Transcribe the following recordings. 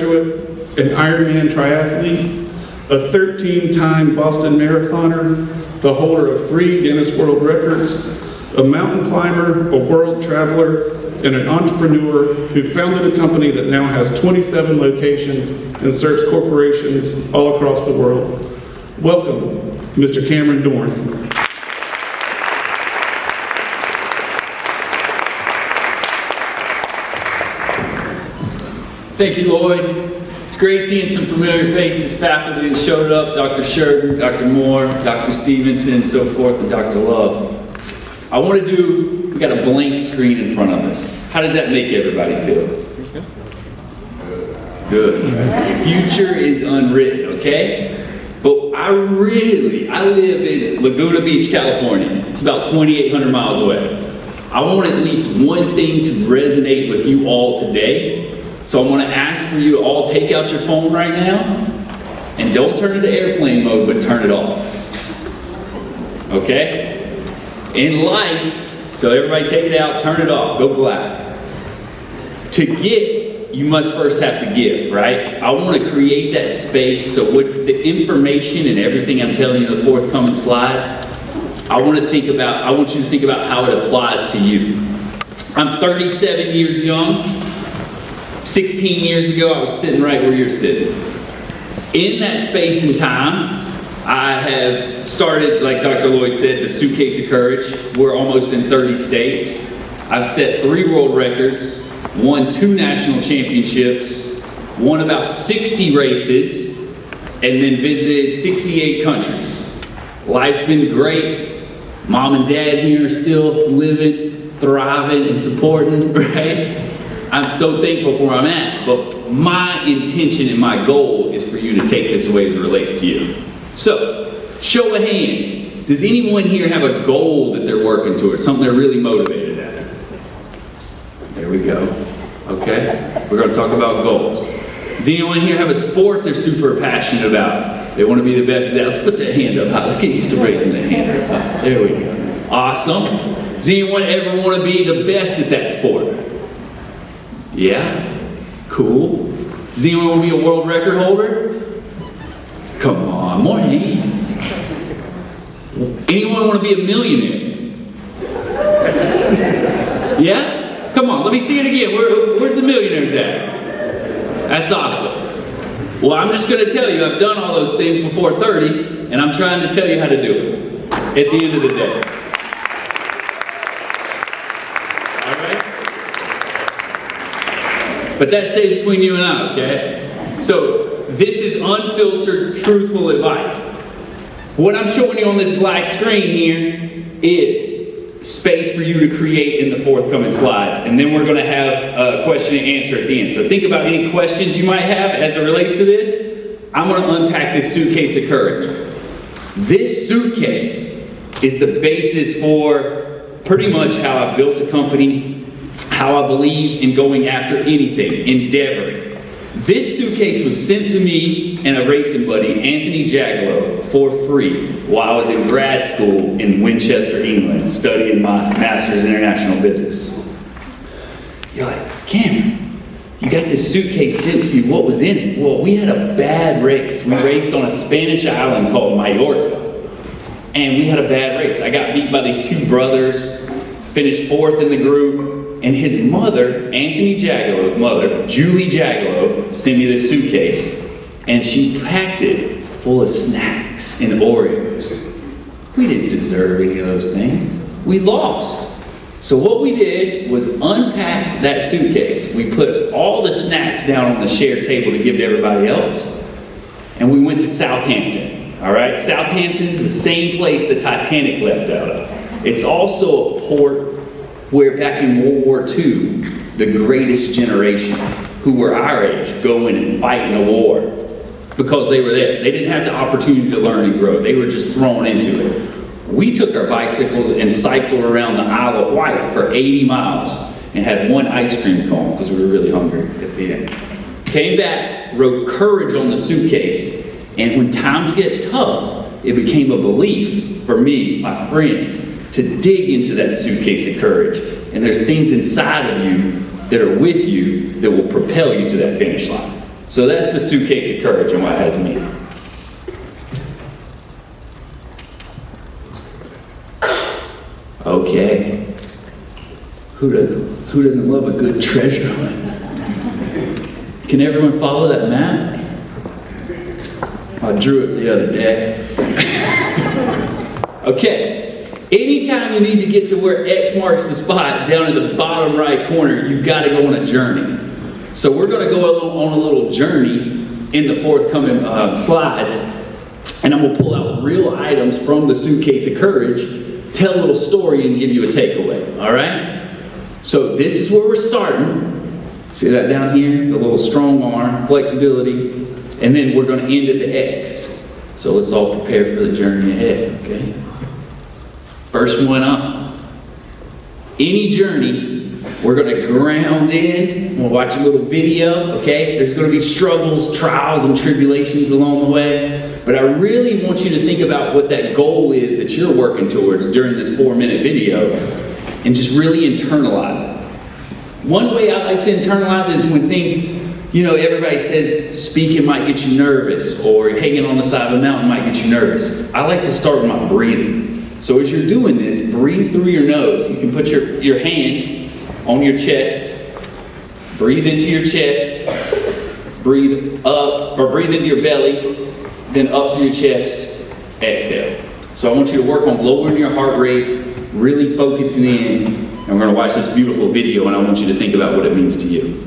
An Ironman triathlete, a 13-time Boston marathoner, the holder of 3 Guinness World Records, a mountain climber, a world traveler, and an entrepreneur who founded a company that now has 27 locations and serves corporations all across the world. Welcome, Mr. Cameron Dorn. Thank you, Lloyd. It's great seeing some familiar faces, faculty that showed up, Dr. Sherden, Dr. Moore, Dr. Stevenson, so forth, and Dr. Love. we got a blank screen in front of us. How does that make everybody feel? Good. The future is unwritten, okay? But I live in Laguna Beach, California. It's about 2,800 miles away. I want at least one thing to resonate with you all today. So I want to ask for you to all take out your phone right now, and don't turn it to airplane mode, but turn it off. Okay? In life, so everybody take it out, turn it off, go black. To get, you must first have to give, right? I want to create that space so with the information and everything I'm telling you in the forthcoming slides, I want you to think about how it applies to you. I'm 37 years young. 16 years ago, I was sitting right where you're sitting. In that space and time, I have started, like Dr. Lloyd said, the Suitcase of Courage. We're almost in 30 states. I've set 3 world records, won 2 national championships, won about 60 races, and then visited 68 countries. Life's been great. Mom and Dad here are still living, thriving, and supporting, right? I'm so thankful for where I'm at, but my intention and my goal is for you to take this away as it relates to you. So, show of hands. Does anyone here have a goal that they're working towards, something they're really motivated at? There we go. Okay? We're going to talk about goals. Does anyone here have a sport they're super passionate about? They want to be the best at that. Let's put that hand up high. Let's get used to raising the hand up high. There we go. Awesome. Does anyone ever want to be the best at that sport? Yeah? Cool. Does anyone want to be a world record holder? Come on, more hands. Anyone want to be a millionaire? Yeah? Come on, let me see it again. Where's the millionaires at? That's awesome. Well, I'm just going to tell you, I've done all those things before 30, and I'm trying to tell you how to do it at the end of the day. But that stays between you and I, okay? So, this is unfiltered, truthful advice. What I'm showing you on this black screen here is space for you to create in the forthcoming slides. And then we're going to have a question and answer at the end. So think about any questions you might have as it relates to this. I'm going to unpack this Suitcase of Courage. This suitcase is the basis for pretty much how I built a company, how I believe in going after anything, endeavoring. This suitcase was sent to me and a racing buddy, Anthony Jagalo, for free while I was in grad school in Winchester, England, studying my Master's in International Business. You're like, Cameron, you got this suitcase sent to you, what was in it? Well, we had a bad race. We raced on a Spanish island called Mallorca, and we had a bad race. I got beat by these 2 brothers, finished 4th in the group. And his mother, Anthony Jagalo's mother, Julie Jagalo, sent me this suitcase, and she packed it full of snacks and Oreos. We didn't deserve any of those things. We lost. So what we did was unpack that suitcase. We put all the snacks down on the shared table to give to everybody else, and we went to Southampton. All right, Southampton is the same place the Titanic left out of. It's also a port where back in World War II, the greatest generation, who were our age, go in and fight in a war because they were there. They didn't have the opportunity to learn and grow. They were just thrown into it. We took our bicycles and cycled around the Isle of Wight for 80 miles and had 1 ice cream cone because we were really hungry at the end. Came back, wrote courage on the suitcase, and when times get tough, it became a belief for me, my friends, to dig into that suitcase of courage. And there's things inside of you that are with you that will propel you to that finish line. So that's the Suitcase of Courage and what has me. Okay. Who doesn't love a good treasure hunt? Can everyone follow that map? I drew it the other day. Okay. Anytime you need to get to where X marks the spot, down in the bottom right corner, you've got to go on a journey. So we're going to go on a little journey in the forthcoming slides, and I'm going to pull out real items from the Suitcase of Courage, tell a little story, and give you a takeaway, all right? So this is where we're starting. See that down here? The little strong arm, flexibility, and then we're going to end at the X. So let's all prepare for the journey ahead, okay? First one up. Any journey, we're going to ground in. We'll watch a little video, okay? There's going to be struggles, trials, and tribulations along the way. But I really want you to think about what that goal is that you're working towards during this 4-minute video and just really internalize it. One way I like to internalize it is when things, everybody says speaking might get you nervous or hanging on the side of a mountain might get you nervous. I like to start with my breathing. So as you're doing this, breathe through your nose. You can put your hand on your chest, breathe into your chest, breathe up, or breathe into your belly, then up through your chest, exhale. So I want you to work on lowering your heart rate, really focusing in, and we're going to watch this beautiful video, and I want you to think about what it means to you.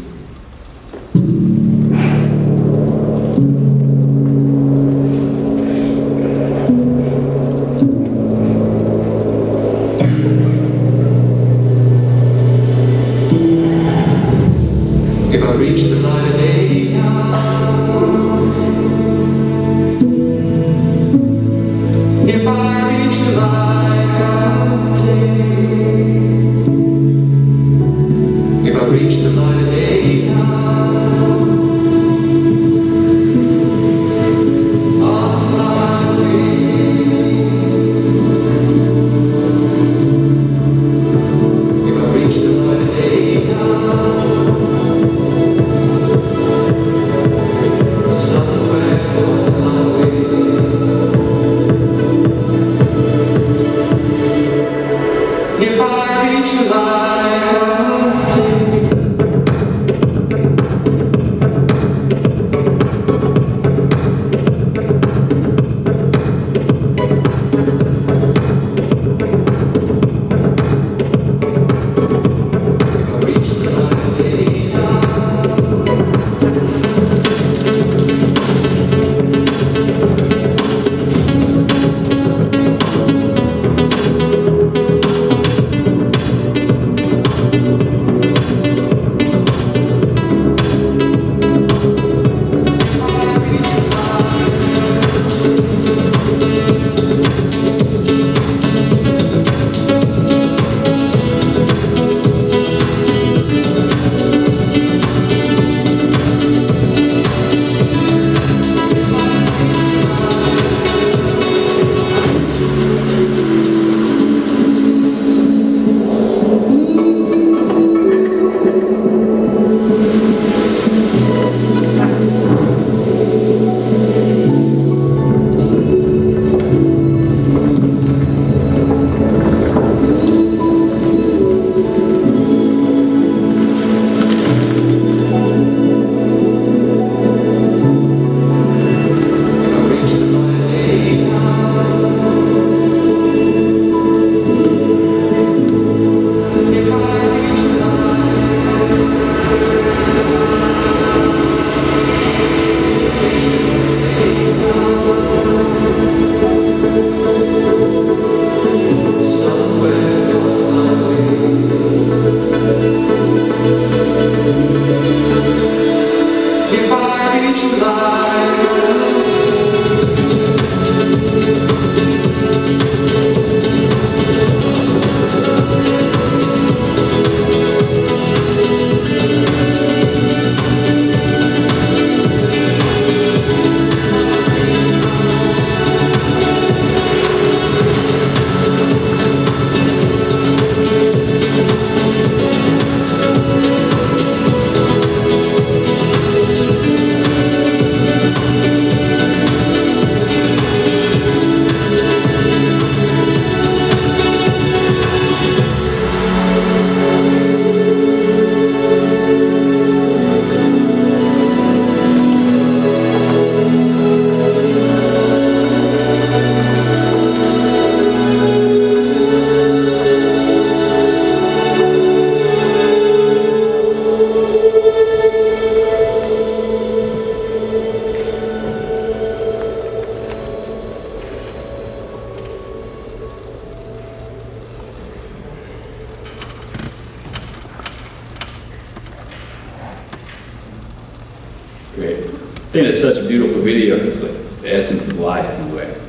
think it's such a beautiful video. It's like the essence of life in a way.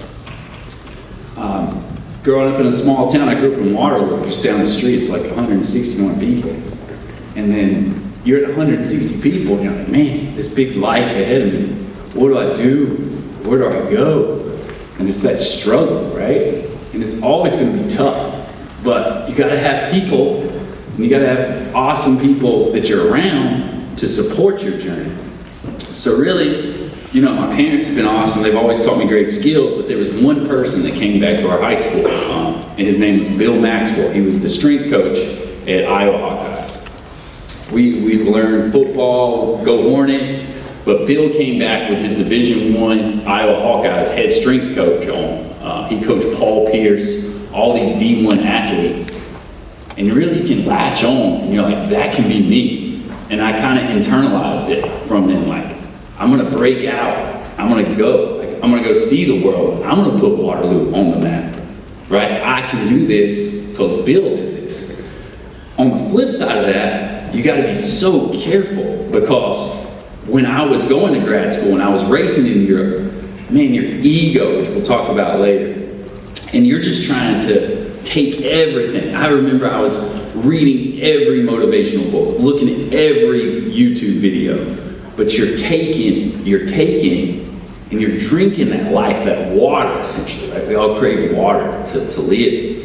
Growing up in a small town, I grew up in Waterloo, just down the street. It's like 161 people. And then you're at 160 people, and you're like, man, this big life ahead of me. What do I do? Where do I go? And it's that struggle, right? And it's always going to be tough. But you got to have people, and you got to have awesome people that you're around to support your journey. So really, you know, my parents have been awesome. They've always taught me great skills, but there was one person that came back to our high school, and his name was Bill Maxwell. He was the strength coach at Iowa Hawkeyes. We learned football, go Hornets, but Bill came back with his Division I Iowa Hawkeyes head strength coach on. He coached Paul Pierce, all these D1 athletes. And really you can latch on, and you're like, that can be me. And I kind of internalized it from then, like, I'm gonna break out, I'm gonna go. Like, I'm gonna go see the world. I'm gonna put Waterloo on the map, right? I can do this because Bill did this. On the flip side of that, you gotta be so careful, because when I was going to grad school and I was racing in Europe, man, your ego, which we'll talk about later, and you're just trying to take everything. I remember I was reading every motivational book, looking at every YouTube video, but you're taking, and you're drinking that life, that water, essentially, right? We all crave water to live.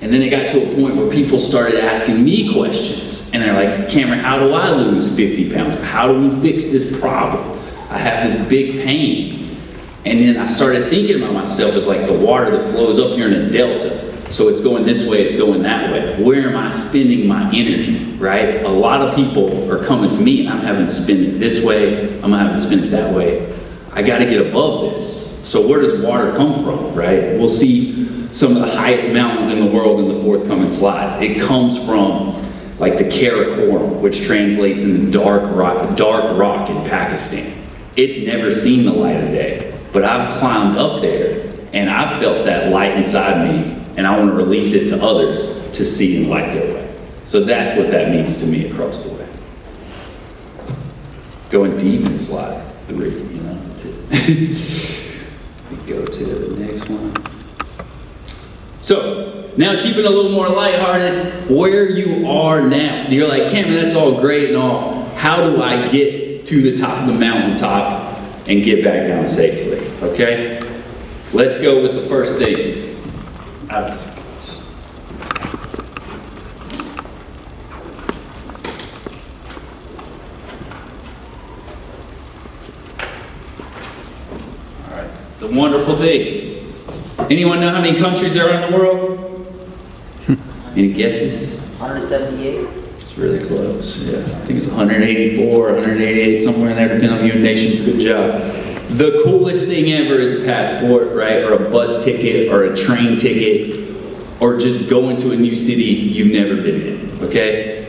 And then it got to a point where people started asking me questions. And they're like, Cameron, how do I lose 50 pounds? How do we fix this problem? I have this big pain. And then I started thinking about myself as like the water that flows up here in a delta. So it's going this way, it's going that way. Where am I spending my energy, right? A lot of people are coming to me and I'm having to spend it this way, I'm having to spend it that way. I gotta get above this. So where does water come from, right? We'll see some of the highest mountains in the world in the forthcoming slides. It comes from like the Karakoram, which translates into dark rock in Pakistan. It's never seen the light of day, but I've climbed up there and I've felt that light inside me, and I want to release it to others to see and light their way. So that's what that means to me across the way. Going deep in slide 3, you know. We go to the next one. So, now keeping it a little more lighthearted, where you are now. You're like, Cameron, that's all great and all. How do I get to the top of the mountaintop and get back down safely? Okay? Let's go with the first thing. Alright, it's a wonderful thing. Anyone know how many countries are in the world? Any guesses? 178. It's really close, yeah. I think it's 184, 188, somewhere in there, depending on your nations. Good job. The coolest thing ever is a passport, right? Or a bus ticket, or a train ticket, or just going to a new city you've never been in, okay?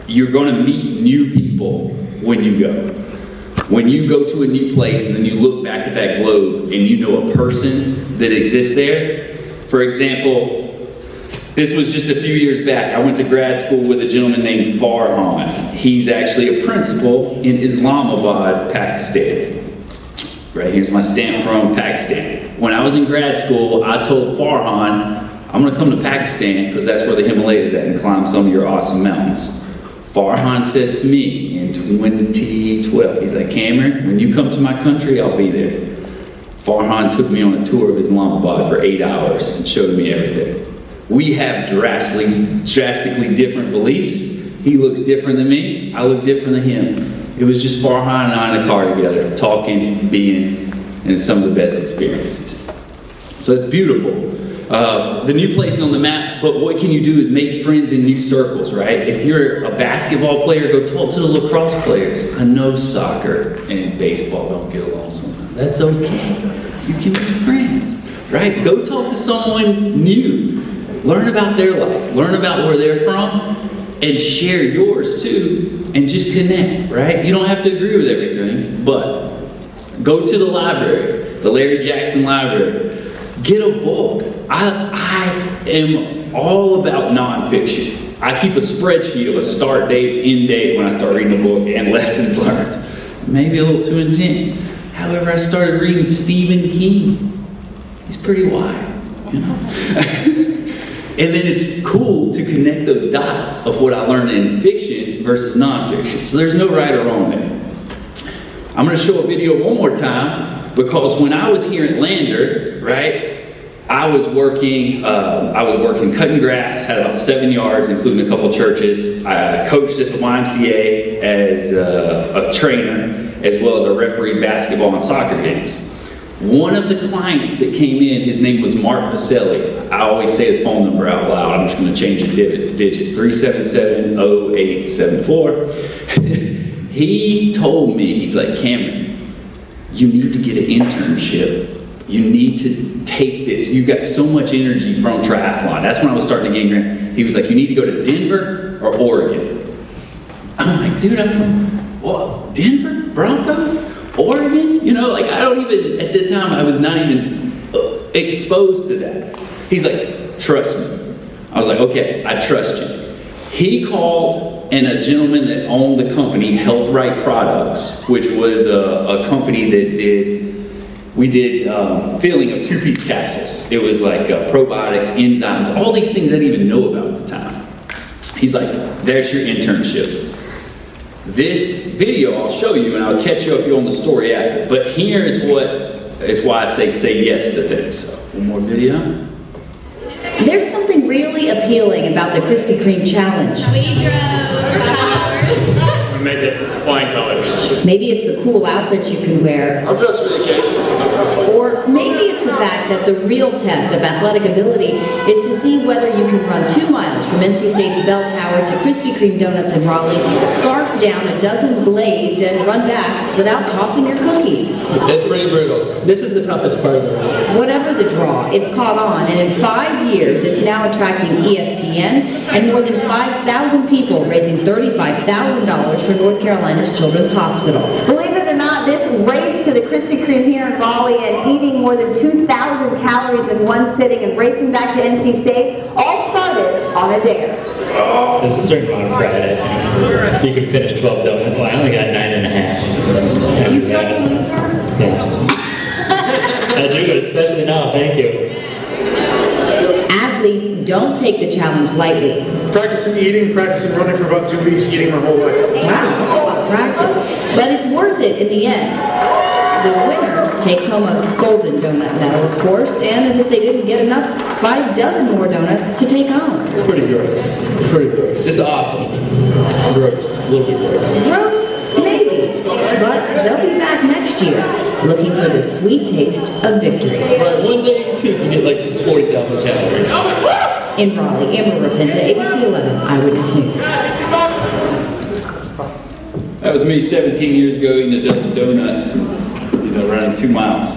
You're gonna meet new people when you go. When you go to a new place and then you look back at that globe and you know a person that exists there. For example, this was just a few years back. I went to grad school with a gentleman named Farhan. He's actually a principal in Islamabad, Pakistan. Right, here's my stamp from Pakistan. When I was in grad school, I told Farhan, I'm gonna come to Pakistan because that's where the Himalayas at and climb some of your awesome mountains. Farhan says to me in 2012, he's like, Cameron, when you come to my country, I'll be there. Farhan took me on a tour of Islamabad for 8 hours and showed me everything. We have drastically different beliefs. He looks different than me, I look different than him. It was just Farhan and I in a car together, talking, being, and it's some of the best experiences. So it's beautiful. The new place on the map, but what can you do is make friends in new circles, right? If you're a basketball player, go talk to the lacrosse players. I know soccer and baseball don't get along sometimes. That's okay. You can be friends, right? Go talk to someone new. Learn about their life. Learn about where they're from and share yours too, and just connect, right? You don't have to agree with everything, but go to the library, the Larry Jackson Library. Get a book. I am all about nonfiction. I keep a spreadsheet of a start date, end date when I start reading a book, and lessons learned. Maybe a little too intense. However, I started reading Stephen King. He's pretty wild, you know? And then it's cool to connect those dots of what I learned in fiction versus nonfiction. So there's no right or wrong there. I'm going to show a video one more time because when I was here at Lander, right, I was working cutting grass, had about 7 yards, including a couple churches. I coached at the YMCA as a trainer, as well as I refereed basketball and soccer games. One of the clients that came in, his name was Mark Vaselli. I always say his phone number out loud. I'm just going to change a digit, 377-0874. He told me, he's like, Cameron, you need to get an internship. You need to take this. You got so much energy from triathlon. That's when I was starting to gain ground. He was like, you need to go to Denver or Oregon. I'm like, dude, I'm from, what, Denver? Broncos? Oregon? You know, like I don't even, at the time, I was not even exposed to that. He's like, trust me. I was like, okay, I trust you. He called, and a gentleman that owned the company, Health Right Products, which was a company that we did filling of 2-piece capsules. It was like probiotics, enzymes, all these things I didn't even know about at the time. He's like, there's your internship. This video I'll show you, and I'll catch you up on the story after. But here is why I say yes to things. So, one more video. There's something really appealing about the Krispy Kreme challenge. We drove hours. We make it flying colors. Maybe it's the cool outfits you can wear. I'm dressed for the occasion. Or maybe it's the fact that the real test of athletic ability is to see whether you can run 2 miles from NC State's bell tower to Krispy Kreme donuts in Raleigh, scarf down a dozen glazed, and run back without tossing your cookies. It's pretty brutal. This is the toughest part of the race. Whatever the draw, it's caught on, and in 5 years, it's now attracting ESPN and more than 5,000 people, raising $35,000 for North Carolina's Children's Hospital. Believe it or not, this race to the Krispy Kreme here in Raleigh and eating more than 2,000 calories in one sitting and racing back to NC State all started on a dare. There's a certain amount of pride, I think. You can finish 12 donuts. Well, I only got 9.5. Do you feel like a loser? Yeah. I do, especially now. Thank you. Athletes don't take the challenge lightly. Practicing eating, practicing running for about 2 weeks, eating my whole life. Wow, that's a lot of practice. But it's worth it in the end. The winner takes home a golden donut medal, of course, and as if they didn't get enough, 5 dozen more donuts to take home. Pretty gross. Pretty gross. It's awesome. Gross. A little bit gross. Gross? Maybe. But they'll be back next year, looking for the sweet taste of victory. Right, one day you get like 40,000 calories. In Raleigh, Amber Rapinta, ABC 11, Eyewitness News. That was me 17 years ago eating a dozen donuts and, running 2 miles.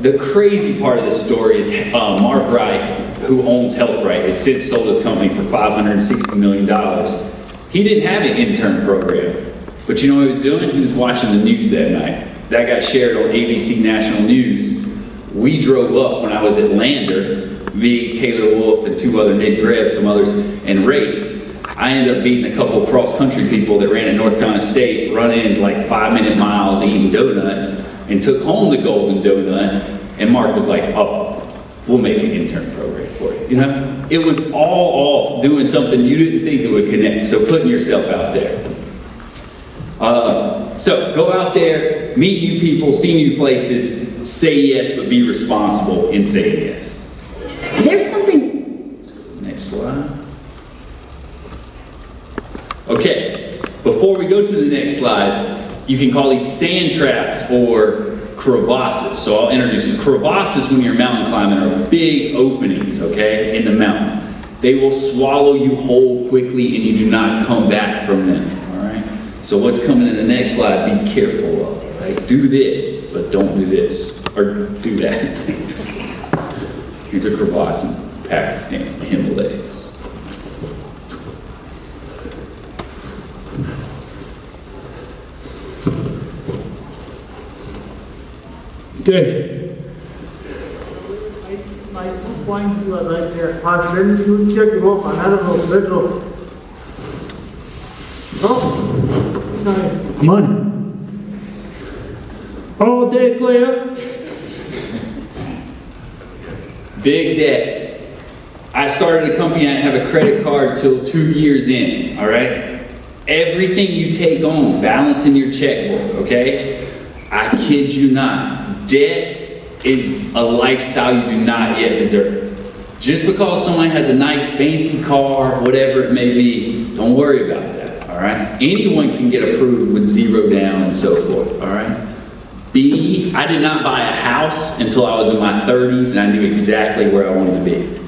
The crazy part of this story is Mark Wright, who owns Health Right, has since sold his company for $560 million. He didn't have an intern program. But you know what he was doing? He was watching the news that night. That got shared on ABC National News. We drove up when I was at Lander, me, Taylor Wolf, and 2 other, Nick Greb, some others, and raced. I ended up beating a couple of cross-country people that ran in North Carolina State, running like 5-minute miles, eating donuts, and took home the golden donut. And Mark was like, oh, we'll make an intern program for you. You know, it was all off doing something you didn't think it would connect. So putting yourself out there. So go out there, meet new people, see new places, say yes, but be responsible in saying yes. There's something. Next slide. Okay, before we go to the next slide, you can call these sand traps or crevasses. So I'll introduce you. Crevasses, when you're mountain climbing, are big openings, okay, in the mountain. They will swallow you whole quickly and you do not come back from them, all right? So what's coming in the next slide, be careful of, right? Do this, but don't do this, or do that. Here's a crevasse in Pakistan, Himalayas. Good. My 2 points you are right there. Our friends should check off another bedroom. No? Come on. All day clear. Big debt. I started a company, I didn't have a credit card till 2 years in, all right? Everything you take on, balancing your checkbook, okay? I kid you not. Debt is a lifestyle you do not yet deserve. Just because someone has a nice fancy car, whatever it may be, don't worry about that, all right? Anyone can get approved with 0 down and so forth, all right? B, I did not buy a house until I was in my 30s and I knew exactly where I wanted to be.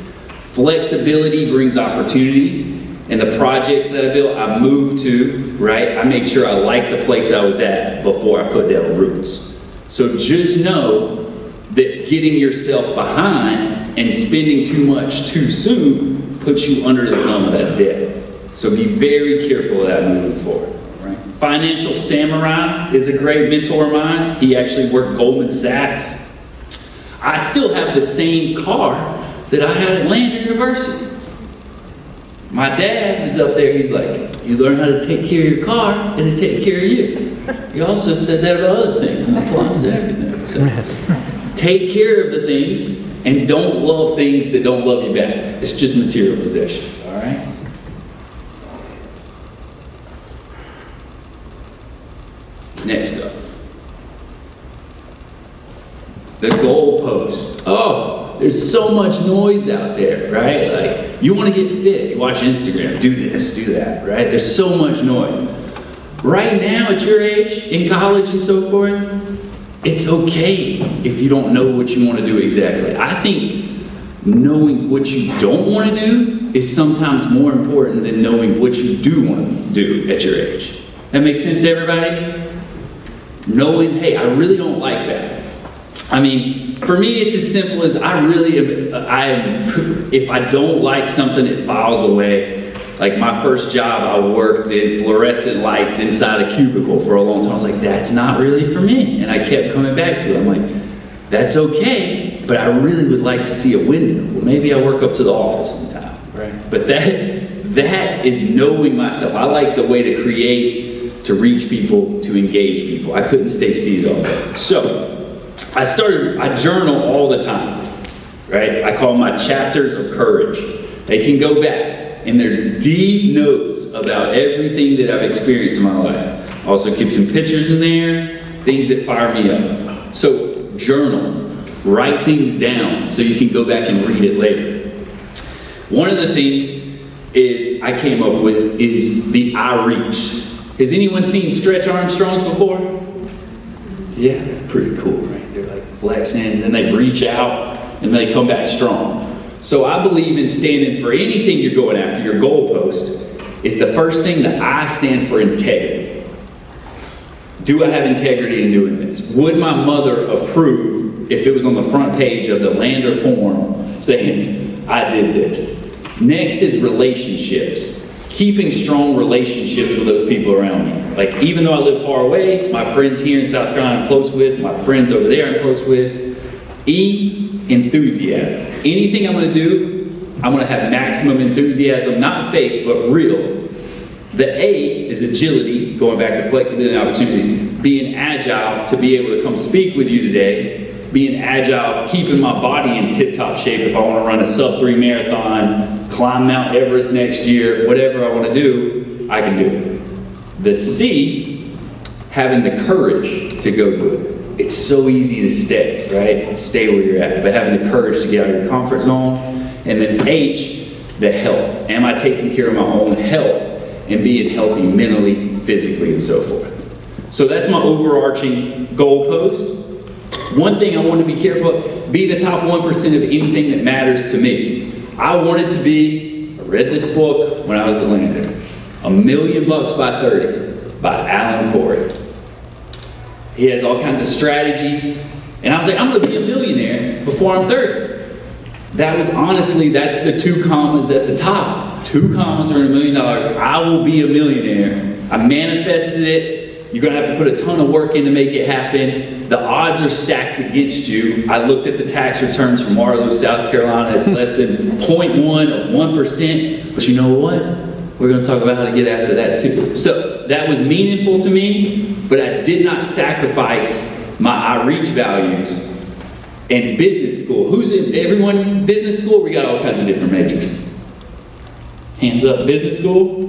Flexibility brings opportunity, and the projects that I built, I moved to, right? I made sure I liked the place I was at before I put down roots. So just know that getting yourself behind and spending too much too soon puts you under the thumb of that debt. So be very careful of that moving forward. Right? Financial Samurai is a great mentor of mine. He actually worked Goldman Sachs. I still have the same car that I had at Lander University. My dad is up there, he's like, you learn how to take care of your car and to take care of you. He also said that about other things, and it applies to everything. So, take care of the things and don't love things that don't love you back. It's just material possessions, all right? Next up, the goalpost. Oh, there's so much noise out there, right? Like, you want to get fit, you watch Instagram, do this, do that, right? There's so much noise. Right now, at your age, in college and so forth, it's okay if you don't know what you want to do exactly. I think knowing what you don't want to do is sometimes more important than knowing what you do want to do at your age. That makes sense to everybody? Knowing, hey, I really don't like that. I mean, for me, it's as simple as if I don't like something, it files away. Like my first job, I worked in fluorescent lights inside a cubicle for a long time. I was like, that's not really for me. And I kept coming back to it. I'm like, that's okay, but I really would like to see a window. Well, maybe I work up to the office sometime, right? But that is knowing myself. I like the way to create, to reach people, to engage people. I couldn't stay seated all day. So, I journal all the time, right? I call them my chapters of courage. They can go back, and they're deep notes about everything that I've experienced in my life. I also keep some pictures in there, things that fire me up. So journal, write things down so you can go back and read it later. One of the things I came up with is the I reach. Has anyone seen Stretch Armstrongs before? Yeah, pretty cool, right? They're like flexing, and then they reach out, and they come back strong. So I believe in standing for anything you're going after. Your goalpost is the first thing. The I stands for integrity. Do I have integrity in doing this? Would my mother approve if it was on the front page of the Lander form saying, I did this? Next is relationships. Keeping strong relationships with those people around me. Like, even though I live far away, my friends here in South Carolina I'm close with, my friends over there I'm close with. E, enthusiasm. Anything I'm going to do, I'm going to have maximum enthusiasm, not fake, but real. The A is agility, going back to flexibility and opportunity. Being agile to be able to come speak with you today. Being agile, keeping my body in tip-top shape if I want to run a sub-3 marathon, climb Mount Everest next year, whatever I want to do, I can do it. The C, having the courage to go do it. It's so easy to stay, right? Stay where you're at, but having the courage to get out of your comfort zone. And then H, the health. Am I taking care of my own health and being healthy mentally, physically, and so forth? So that's my overarching goalpost. One thing I want to be careful of, be the top 1% of anything that matters to me. I wanted to be, I read this book when I was at Lander, $1 Million by 30 by Alan Corey. He has all kinds of strategies. And I was like, I'm going to be a millionaire before I'm 30. That was honestly, that's the 2 commas at the top. 2 commas are in $1 million. I will be a millionaire. I manifested it. You're going to have to put a ton of work in to make it happen. The odds are stacked against you. I looked at the tax returns from Marlow, South Carolina. It's less than 0.1 of 1%. But you know what? We're going to talk about how to get after that too. So that was meaningful to me, but I did not sacrifice my I reach values, and business school. Who's in everyone in business school? We got all kinds of different majors. Hands up, business school.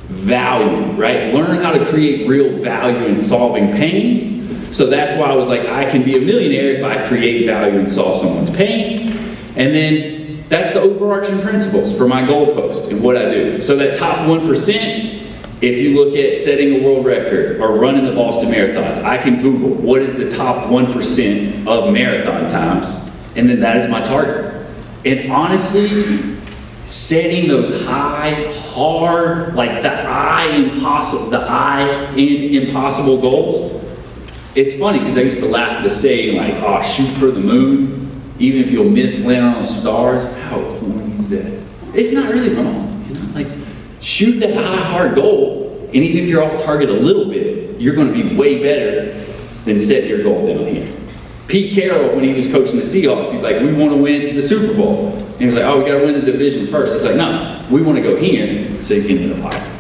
Value, right? Learn how to create real value in solving pains. So that's why I was like, I can be a millionaire if I create value and solve someone's pain. And then that's the overarching principles for my goalpost and what I do. So that top 1%, if you look at setting a world record or running the Boston Marathons, I can Google what is the top 1% of marathon times, and then that is my target. And honestly, setting those high, hard, like the I in impossible goals. It's funny because I used to laugh at the saying like, oh, shoot for the moon, even if you'll miss land on the stars. How corny is that? It's not really wrong, you know? Like, shoot that high, hard goal, and even if you're off target a little bit, you're going to be way better than setting your goal down here. Pete Carroll, when he was coaching the Seahawks, he's like, we want to win the Super Bowl. And he was like, oh, we got to win the division first. It's like, no, we want to go here so you can hit up higher.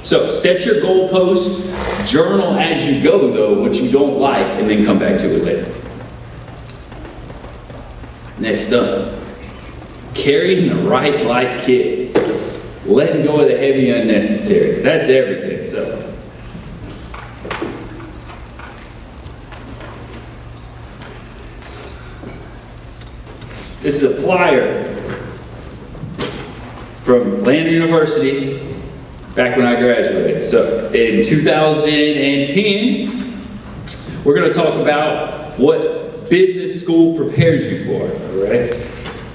So set your goalposts, journal as you go, though, what you don't like, and then come back to it later. Next up, carrying the right light kit. Letting go of the heavy unnecessary. That's everything, so. This is a flyer from Lander University back when I graduated. So in 2010, we're going to talk about what business school prepares you for, all right?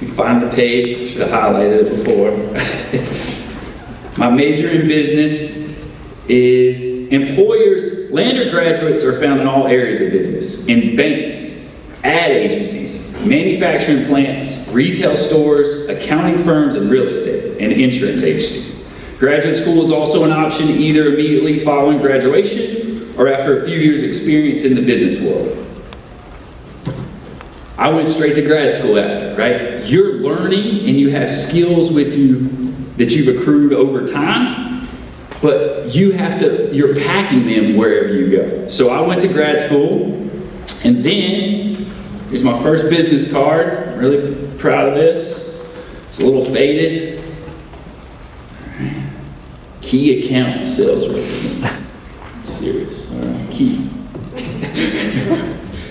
You can find the page, I should have highlighted it before. My major in business is employers. Lander graduates are found in all areas of business, in banks, ad agencies, manufacturing plants, retail stores, accounting firms, and real estate, and insurance agencies. Graduate school is also an option either immediately following graduation or after a few years' experience in the business world. I went straight to grad school after, right? You're learning and you have skills with you that you've accrued over time, but you're packing them wherever you go. So I went to grad school, and then here's my first business card. I'm really proud of this. It's a little faded. Key account sales representative. Serious, all right, key.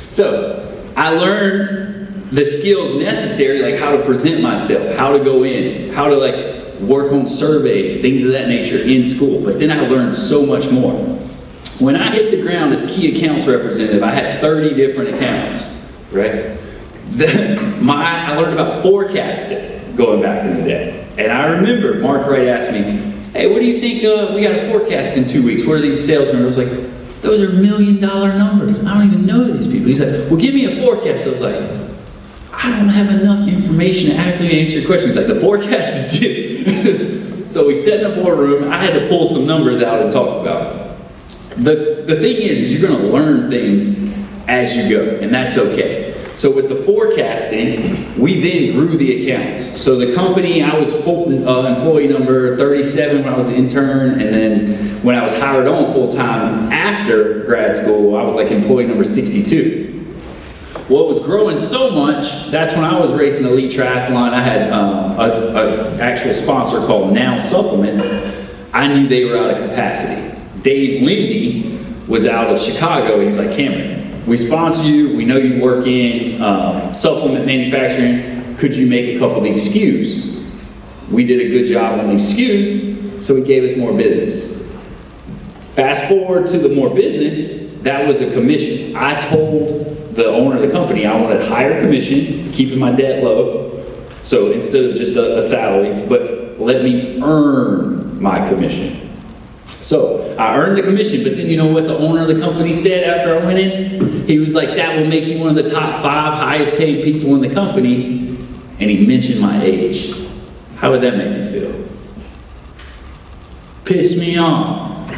So I learned the skills necessary, like how to present myself, how to go in, how to like work on surveys, things of that nature in school. But then I learned so much more. When I hit the ground as key accounts representative, I had 30 different accounts, right? I learned about forecasting going back in the day. And I remember Mark Wright asked me, hey, what do you think, we got a forecast in 2 weeks. What are these sales numbers? I was like, those are $1 million numbers. I don't even know these people. He's like, well, give me a forecast. I was like, I don't have enough information to adequately answer your question. He's like, the forecast is due. So we sat in a boardroom. I had to pull some numbers out and talk about it. The thing is you're going to learn things as you go, and that's okay. So with the forecasting, we then grew the accounts. So the company, I was employee number 37 when I was an intern, and then when I was hired on full-time after grad school, I was like employee number 62. Well, it was growing so much, that's when I was racing elite triathlon. I had an actual sponsor called Now Supplements. I knew they were out of capacity. Dave Lindy was out of Chicago, and he's like, Cameron, we sponsor you, we know you work in supplement manufacturing, could you make a couple of these SKUs? We did a good job on these SKUs, so he gave us more business. Fast forward to the more business, that was a commission. I told the owner of the company I wanted higher commission, keeping my debt low, so instead of just a salary, but let me earn my commission. So I earned the commission, but then you know what the owner of the company said after I went in? He was like, that will make you one of the top 5 highest paid people in the company. And he mentioned my age. How would that make you feel? Pissed me off.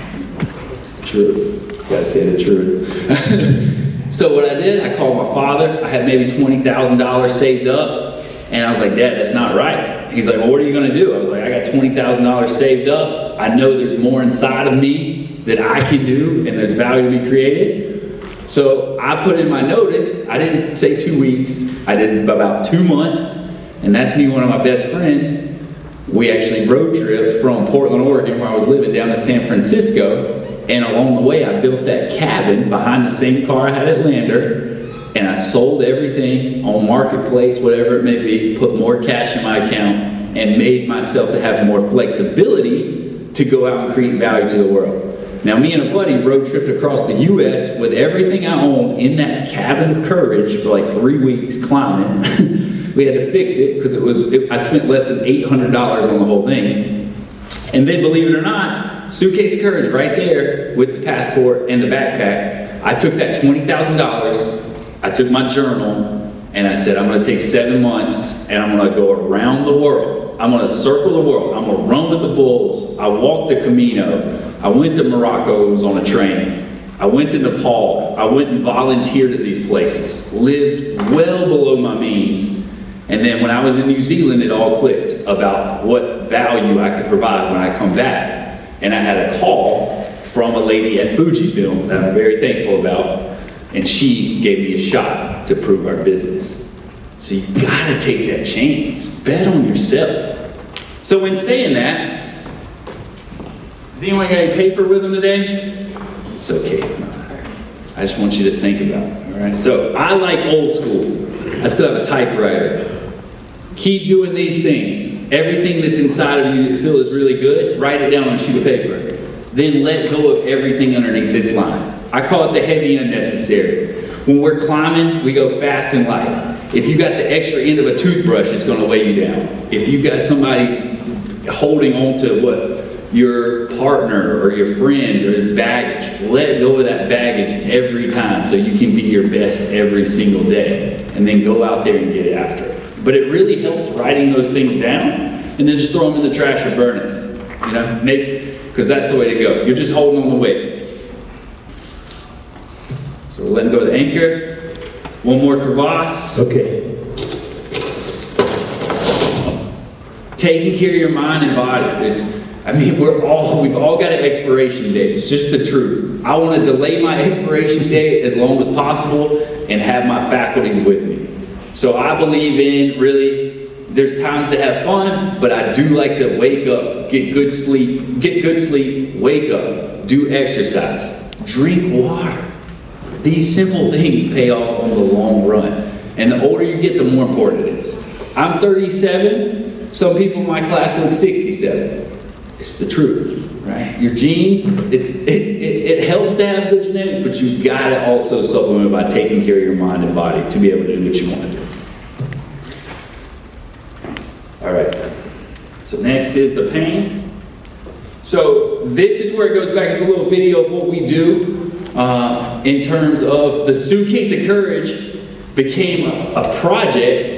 It's the truth. Gotta say the truth. So what I did, I called my father. I had maybe $20,000 saved up. And I was like, Dad, that's not right. He's like, well, what are you going to do? I was like, I got $20,000 saved up. I know there's more inside of me that I can do, and there's value to be created. So I put in my notice. I didn't say 2 weeks. I did about 2 months. And that's me and one of my best friends. We actually road tripped from Portland, Oregon, where I was living, down to San Francisco. And along the way, I built that cabin behind the same car I had at Lander. And I sold everything on Marketplace, whatever it may be, put more cash in my account, and made myself to have more flexibility to go out and create value to the world. Now, me and a buddy road tripped across the U.S. with everything I owned in that cabin of courage for like 3 weeks climbing. We had to fix it because I spent less than $800 on the whole thing. And then, believe it or not, Suitcase of Courage right there with the passport and the backpack. I took that $20,000, I took my journal, and I said, I'm going to take 7 months and I'm going to go around the world. I'm going to circle the world. I'm going to run with the bulls. I walked the Camino. I went to Morocco, was on a train. I went to Nepal. I went and volunteered at these places. Lived well below my means. And then when I was in New Zealand, it all clicked about what value I could provide when I come back. And I had a call from a lady at Fujifilm that I'm very thankful about. And she gave me a shot to prove our business. So you gotta take that chance. Bet on yourself. So in saying that, has anyone got any paper with them today? It's okay. I just want you to think about it, all right? So I like old school. I still have a typewriter. Keep doing these things. Everything that's inside of you that you feel is really good, write it down on a sheet of paper. Then let go of everything underneath this line. I call it the heavy unnecessary. When we're climbing, we go fast and light. If you got the extra end of a toothbrush, it's going to weigh you down. If you've got somebody's holding on to your partner or your friends or his baggage, let go of that baggage every time so you can be your best every single day. And then go out there and get after it. But it really helps writing those things down and then just throw them in the trash or burn it. You know, because that's the way to go. You're just holding on the weight. So we're letting go of the anchor. One more crevasse. Okay. Taking care of your mind and body. We've all got an expiration date. It's just the truth. I want to delay my expiration date as long as possible and have my faculties with me. So I believe in, really, there's times to have fun, but I do like to wake up, get good sleep, wake up, do exercise, drink water. These simple things pay off on the long run. And the older you get, the more important it is. I'm 37. Some people in my class look 67. It's the truth, right? Your genes, it helps to have good genetics, but you've got to also supplement by taking care of your mind and body to be able to do what you want to do. All right. So next is the pain. So this is where it goes back. It's a little video of what we do in terms of the Suitcase of Courage became a project.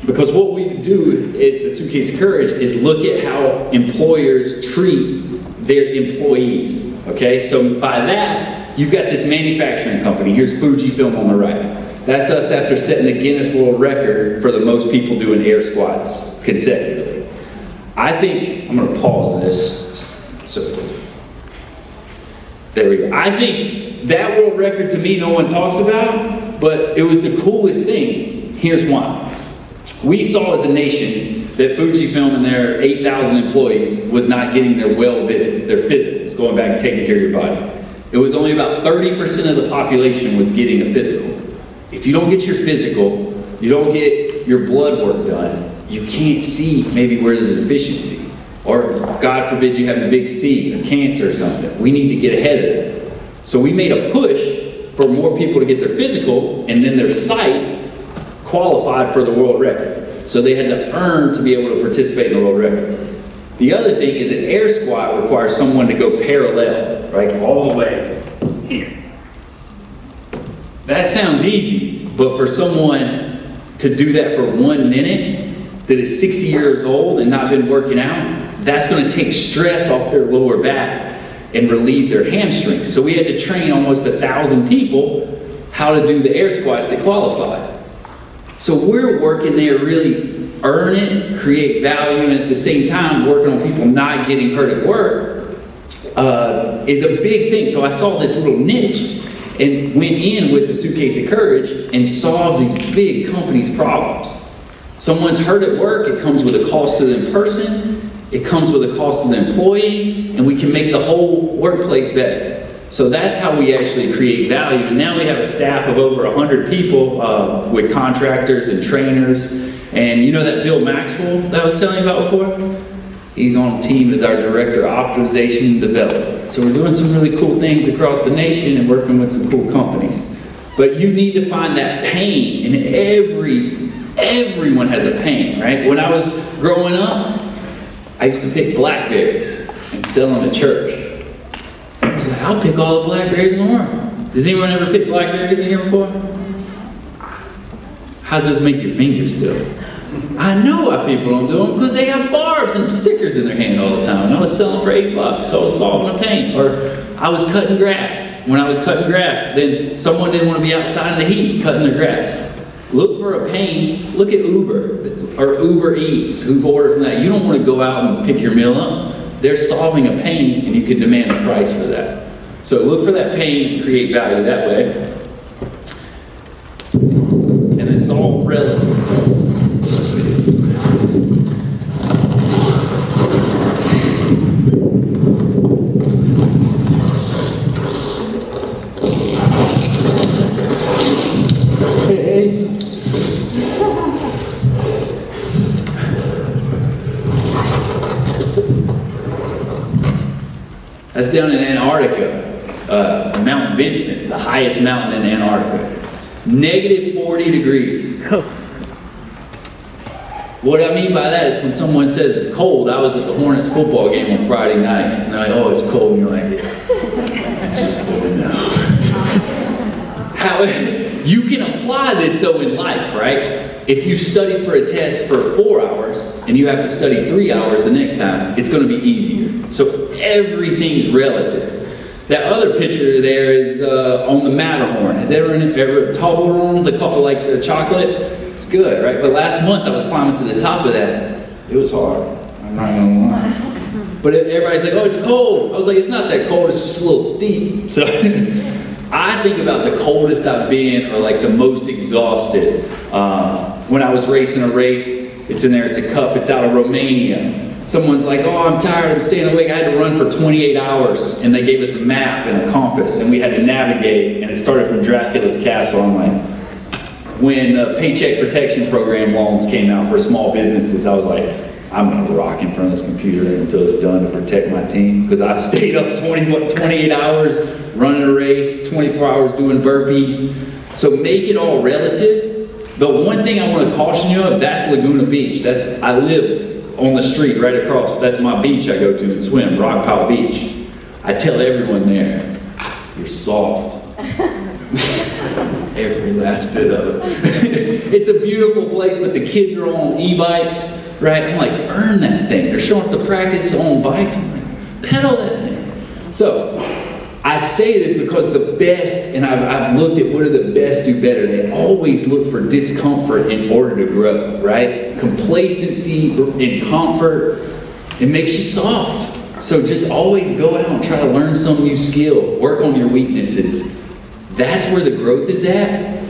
Because what we do at the Suitcase of Courage is look at how employers treat their employees, okay? So by that, you've got this manufacturing company. Here's Fujifilm on the right. That's us after setting the Guinness World Record for the most people doing air squats consecutively. I think, I'm gonna pause this. So there we go. I think that world record to me no one talks about, but it was the coolest thing. Here's why. We saw as a nation that Fujifilm and their 8,000 employees was not getting their well visits, their physicals, going back and taking care of your body. It was only about 30% of the population was getting a physical. If you don't get your physical, you don't get your blood work done, you can't see maybe where there's a deficiency. Or God forbid you have the big C, or cancer or something. We need to get ahead of it. So we made a push for more people to get their physical, and then their site qualified for the world record. So they had to earn to be able to participate in the world record. The other thing is that air squat requires someone to go parallel, right, all the way here. That sounds easy, but for someone to do that for 1 minute that is 60 years old and not been working out, that's going to take stress off their lower back and relieve their hamstrings. So we had to train almost 1,000 people how to do the air squats that qualified. So we're working there really earn it, create value, and at the same time working on people not getting hurt at work is a big thing. So I saw this little niche and went in with the Suitcase of Courage and solves these big companies' problems. Someone's hurt at work, it comes with a cost to the person, it comes with a cost to the employee, and we can make the whole workplace better. So that's how we actually create value. And now we have a staff of over 100 people with contractors and trainers. And you know that Bill Maxwell that I was telling you about before? He's on the team as our Director of Optimization and Development. So we're doing some really cool things across the nation and working with some cool companies. But you need to find that pain, and everyone has a pain, right? When I was growing up, I used to pick blackberries and sell them at church. I was like, I'll pick all the blackberries in the world. Does anyone ever pick blackberries in here before? How does those make your fingers feel? I know why people don't do them, because they have barbs and stickers in their hand all the time. And I was selling for $8, so I was solving a pain. Or I was cutting grass. When I was cutting grass, then someone didn't want to be outside in the heat cutting their grass. Look for a pain. Look at Uber or Uber Eats, who've ordered from that. You don't want to go out and pick your meal up. They're solving a pain, and you can demand a price for that. So look for that pain and create value that way. And it's all relative. That's down in Antarctica, Mount Vincent, the highest mountain in Antarctica. It's negative 40 degrees. What I mean by that is when someone says it's cold, I was at the Hornets football game on Friday night, and they're like, oh, it's cold, and you're like, yeah, I just don't know. How, you can apply this though in life, right? If you study for a test for 4 hours, and you have to study 3 hours the next time, it's going to be easier. So everything's relative. That other picture there is on the Matterhorn. Has everyone ever Toblerone, like the chocolate? It's good, right? But last month I was climbing to the top of that. It was hard. I'm not gonna lie. But everybody's like, oh, it's cold. I was like, it's not that cold. It's just a little steep. So I think about the coldest I've been, or like the most exhausted. When I was racing a race, it's in there. It's a cup. It's out of Romania. Someone's like, oh, I'm tired, I'm staying awake. I had to run for 28 hours, and they gave us a map and a compass, and we had to navigate, and it started from Dracula's castle. I'm like, when the Paycheck Protection Program loans came out for small businesses, I was like, I'm gonna rock in front of this computer until it's done to protect my team, because I've stayed up 28 hours running a race, 24 hours doing burpees. So make it all relative. The one thing I want to caution you of, that's Laguna Beach. I live on the street right across. That's my beach I go to and swim, Rock Pile Beach. I tell everyone there, you're soft. Every last bit of it. It's a beautiful place, but the kids are all on e-bikes, right? I'm like, earn that thing. They're showing up to practice on bikes. I'm like, pedal that thing. So I say this because the best, and I've looked at what do the best do better. They always look for discomfort in order to grow, right? Complacency and comfort, it makes you soft. So just always go out and try to learn some new skill. Work on your weaknesses. That's where the growth is at.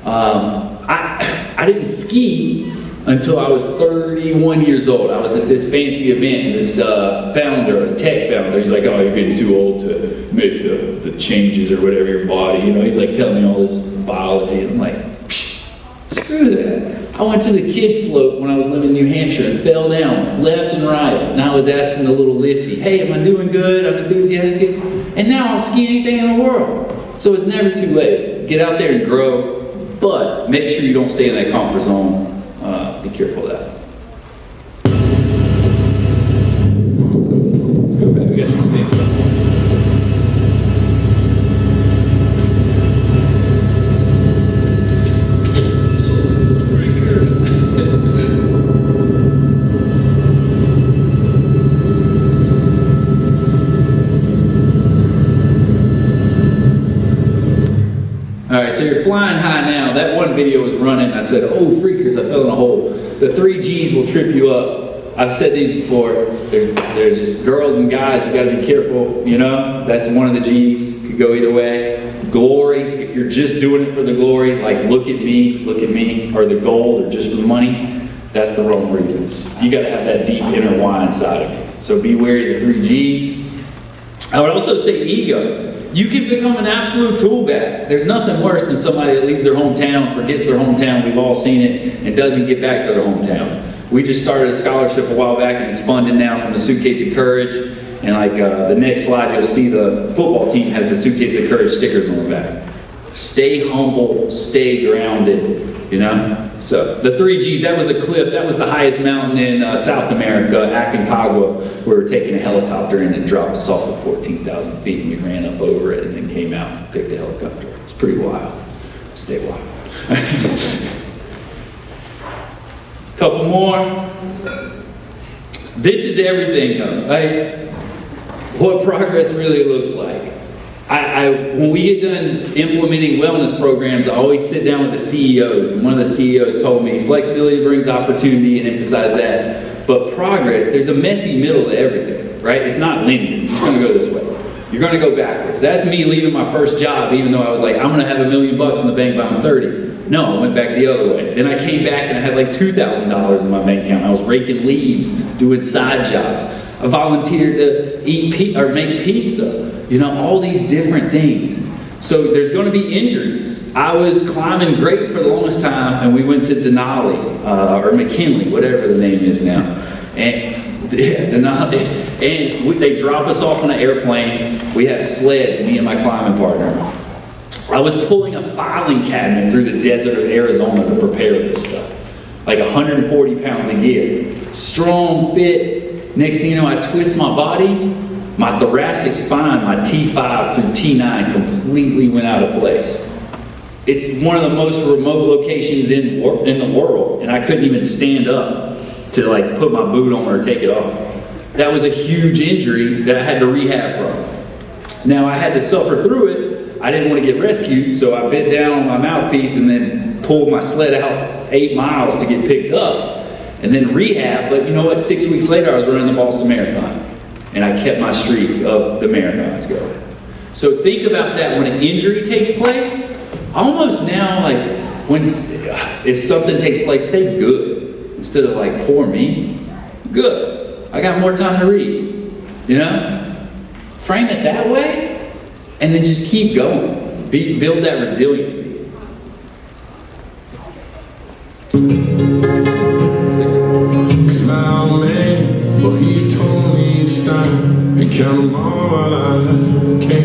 I didn't ski until I was 31 years old. I was at this fancy event, and this founder, a tech founder, he's like, oh, you're getting too old to make the changes or whatever your body, you know, he's like telling me all this biology, and I'm like, screw that. I went to the kids slope when I was living in New Hampshire and fell down left and right, and I was asking the little lifty, hey, am I doing good? I'm enthusiastic, and now I'll ski anything in the world. So it's never too late. Get out there and grow, but make sure you don't stay in that comfort zone. Be careful of that. Let's go back. We got some things about All right, so you're flying high now. That one video was running. I said, oh, freakers, I fell in a hole. The 3 G's will trip you up. I've said these before. There's just girls and guys. You got to be careful, you know? That's one of the G's. Could go either way. Glory, if you're just doing it for the glory, like look at me, or the gold, or just for the money, that's the wrong reasons. You got to have that deep inner why inside of you. So be wary of the 3 G's. I would also say ego. You can become an absolute tool bag. There's nothing worse than somebody that leaves their hometown, forgets their hometown, we've all seen it, and doesn't get back to their hometown. We just started a scholarship a while back, and it's funded now from the Suitcase of Courage. And like the next slide, you'll see the football team has the Suitcase of Courage stickers on the back. Stay humble, stay grounded, you know? So the 3 G's, that was a cliff. That was the highest mountain in South America, Aconcagua. We were taking a helicopter in and dropped us off at 14,000 feet, and we ran up over it and then came out and picked the helicopter. It's pretty wild. Stay wild. Couple more. This is everything though, right? What progress really looks like. When we get done implementing wellness programs, I always sit down with the CEOs, and one of the CEOs told me, flexibility brings opportunity, and emphasize that, but progress, there's a messy middle to everything, right? It's not linear, you're just gonna go this way. You're gonna go backwards. That's me leaving my first job, even though I was like, I'm gonna have $1 million in the bank by I'm 30. No, I went back the other way. Then I came back and I had like $2,000 in my bank account. I was raking leaves, doing side jobs. I volunteered to eat or make pizza. You know, all these different things. So there's going to be injuries. I was climbing great for the longest time, and we went to Denali, or McKinley, whatever the name is now. And yeah, Denali. And they drop us off on an airplane. We have sleds, me and my climbing partner. I was pulling a filing cabinet through the desert of Arizona to prepare this stuff. Like 140 pounds of gear. Strong, fit. Next thing you know, I twist my body. My thoracic spine, my T5 through T9 completely went out of place. It's one of the most remote locations in the world, and I couldn't even stand up to like put my boot on or take it off. That was a huge injury that I had to rehab from. Now I had to suffer through it. I didn't want to get rescued, so I bit down on my mouthpiece and then pulled my sled out 8 miles to get picked up, and then rehab. But you know what? 6 weeks later, I was running the Boston Marathon. And I kept my streak of the marathons going. So think about that when an injury takes place. Almost now, like, if something takes place, say good. Instead of like, poor me. Good. I got more time to read. You know? Frame it that way, and then just keep going. Build that resiliency. Smile man, but he told me to stop and count them all while I can.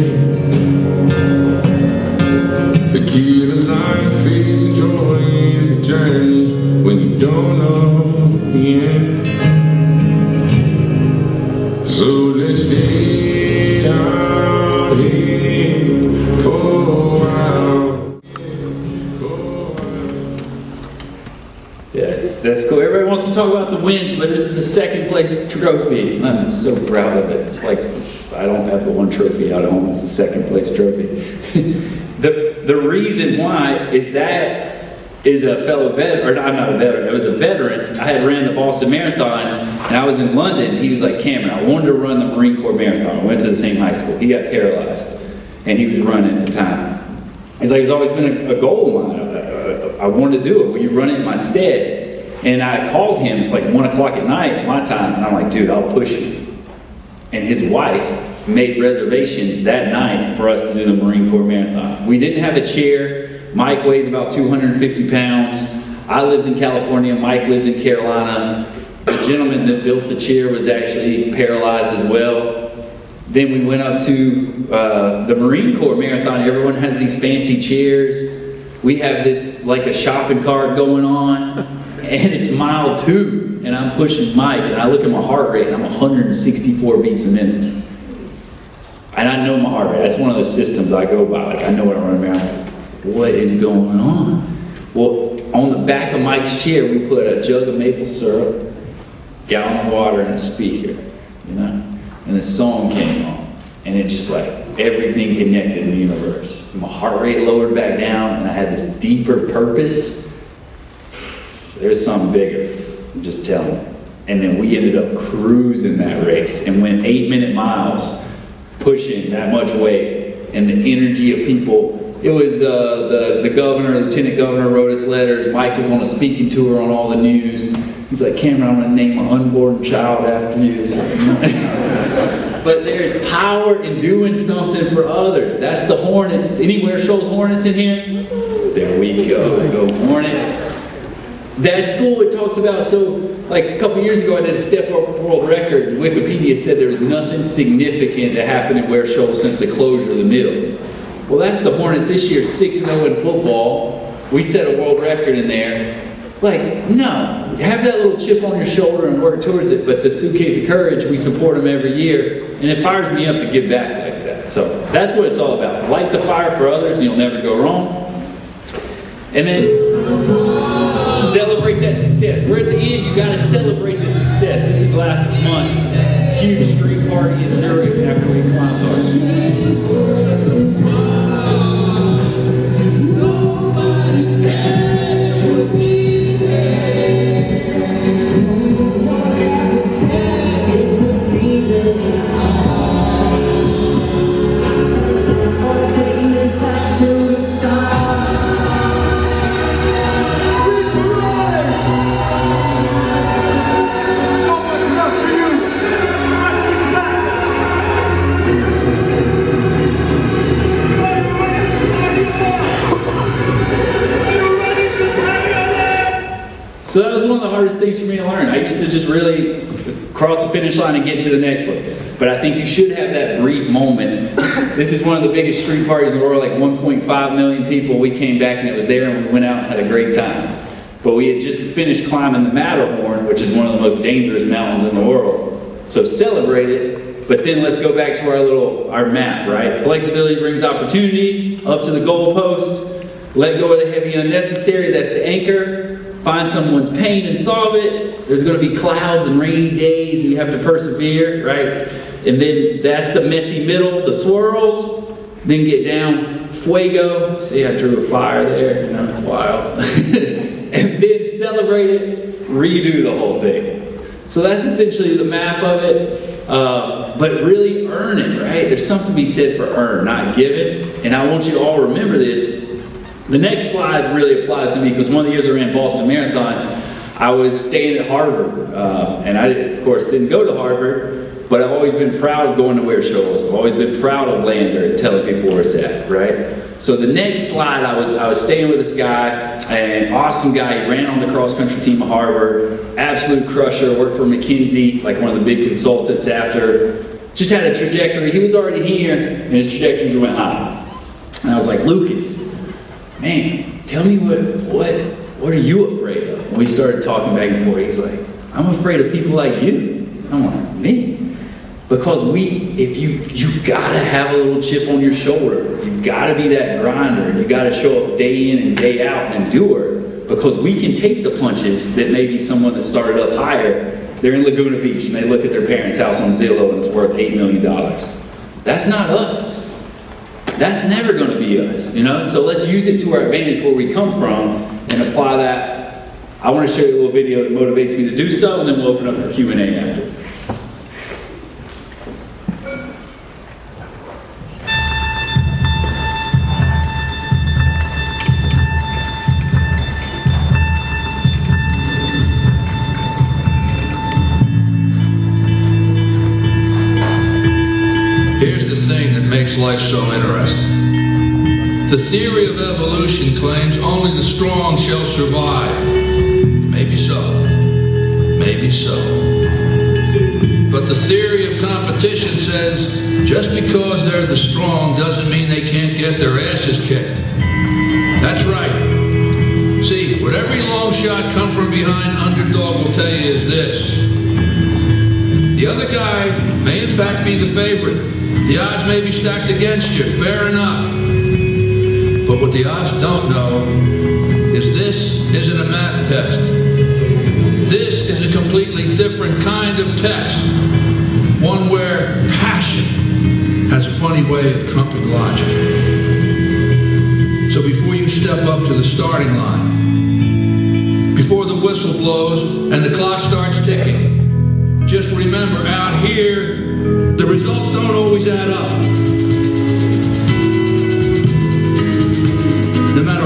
The key to life is enjoying the journey when you don't know the end. So let's stay out here for a while. Yeah, that's cool. Everybody wants to talk about the wins, but this is a second place trophy, and I'm so proud of it. It's like I don't have the one trophy out at home. It's the second place trophy. The reason why is that is a fellow veteran, or I'm not a veteran, it was a veteran. I had ran the Boston Marathon, and I was in London. He was like, Cameron, I wanted to run the Marine Corps Marathon. I went to the same high school. He got paralyzed, and he was running at the time. He's like, it's always been a goal of mine. I wanted to do it. Will you run it in my stead? And I called him. It's like 1 o'clock at night, my time, and I'm like, dude, I'll push you. And his wife made reservations that night for us to do the Marine Corps Marathon. We didn't have a chair. Mike weighs about 250 pounds. I lived in California. Mike lived in Carolina. The gentleman that built the chair was actually paralyzed as well. Then we went up to the Marine Corps Marathon. Everyone has these fancy chairs. We have this, like a shopping cart going on, and it's mile 2, and I'm pushing Mike, and I look at my heart rate, and I'm 164 beats a minute. And I know my heart rate. That's one of the systems I go by. Like, I know what I'm running around. What is going on? Well, on the back of Mike's chair, we put a jug of maple syrup, gallon of water, and a speaker, you know? And the song came on, and it just like, everything connected in the universe. My heart rate lowered back down, and I had this deeper purpose. There's something bigger, I'm just telling you. And then we ended up cruising that race and went 8-minute miles, pushing that much weight. and the energy of people. It was the governor, lieutenant governor wrote us letters. Mike was on a speaking tour on all the news. He's like, Cameron, I'm going to name my unborn child after you. So, but there's power in doing something for others. That's the Hornets. Anywhere shows Hornets in here? There we go. Go Hornets. That school it talks about, so like a couple years ago I did a step up world record, and Wikipedia said there was nothing significant that happened in Ware Shoals since the closure of the middle. Well, that's the Hornets this year, 6-0 in football. We set a world record in there. Like, no, have that little chip on your shoulder and work towards it. But the Suitcase of Courage, we support them every year, and it fires me up to give back like that. So that's what it's all about. Light the fire for others, and you'll never go wrong. And then celebrate that success. We're at the end, you got to celebrate the success. This is last month. Huge street party in Zurich after we climbed our. So that was one of the hardest things for me to learn. I used to just really cross the finish line and get to the next one. But I think you should have that brief moment. This is one of the biggest street parties in the world, like 1.5 million people. We came back and it was there and we went out and had a great time. But we had just finished climbing the Matterhorn, which is one of the most dangerous mountains in the world. So celebrate it, but then let's go back to our map, right? Flexibility brings opportunity, up to the goalpost. Let go of the heavy unnecessary, that's the anchor. Find someone's pain and solve it. There's going to be clouds and rainy days and you have to persevere, right? And then that's the messy middle, the swirls. Then get down, fuego. See, I drew a fire there, you know, it's wild. And then celebrate it, redo the whole thing. So that's essentially the map of it. But really earn it, right? There's something to be said for earn, not given. And I want you to all remember this. The next slide really applies to me because one of the years I ran Boston Marathon, I was staying at Harvard. And I, of course, didn't go to Harvard, but I've always been proud of going to Ware Shoals. I've always been proud of Lander and telling people where it's at, right? So the next slide, I was staying with this guy, an awesome guy. He ran on the cross-country team at Harvard, absolute crusher, worked for McKinsey, like one of the big consultants after. Just had a trajectory. He was already here, and his trajectory went high. And I was like, Lucas, man, tell me what are you afraid of? And we started talking back and forth. He's like, I'm afraid of people like you. I'm like, me? Because you gotta have a little chip on your shoulder. You gotta be that grinder. You gotta show up day in and day out and endure. Because we can take the punches that maybe someone that started up higher, they're in Laguna Beach and they look at their parents' house on Zillow and it's worth $8 million. That's not us. That's never going to be us, you know? So let's use it to our advantage where we come from and apply that. I want to show you a little video that motivates me to do so, and then we'll open up for Q&A after. Life so interesting. The theory of evolution claims only the strong shall survive. Maybe so. Maybe so. But the theory of competition says just because they're the strong doesn't mean they can't get their asses kicked. That's right. See, what every long shot come from behind underdog will tell you is this. The other guy may in fact be the favorite. The odds may be stacked against you, fair enough. But what the odds don't know is this isn't a math test. This is a completely different kind of test. One where passion has a funny way of trumping logic. So before you step up to the starting line, before the whistle blows and the clock starts ticking, just remember, out here, the results don't always add up.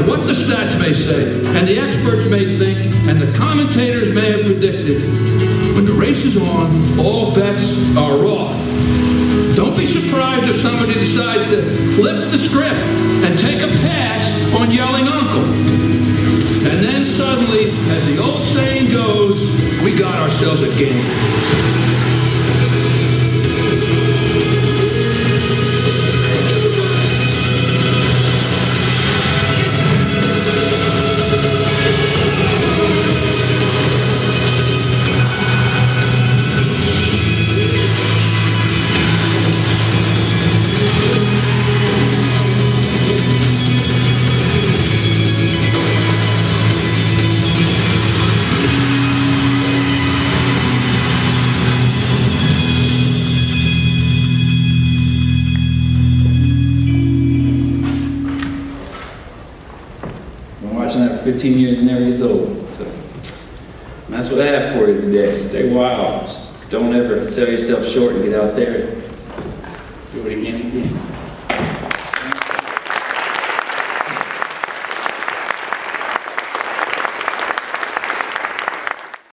matter what the stats may say, and the experts may think, and the commentators may have predicted, when the race is on, all bets are off. Don't be surprised if somebody decides to flip the script and take a pass on yelling uncle. And then suddenly, as the old saying goes, we got ourselves a game. Been watching that for 15 years and never gets old. So that's what I have for you today. Stay wild. Just don't ever sell yourself short and get out there. Do it again and again.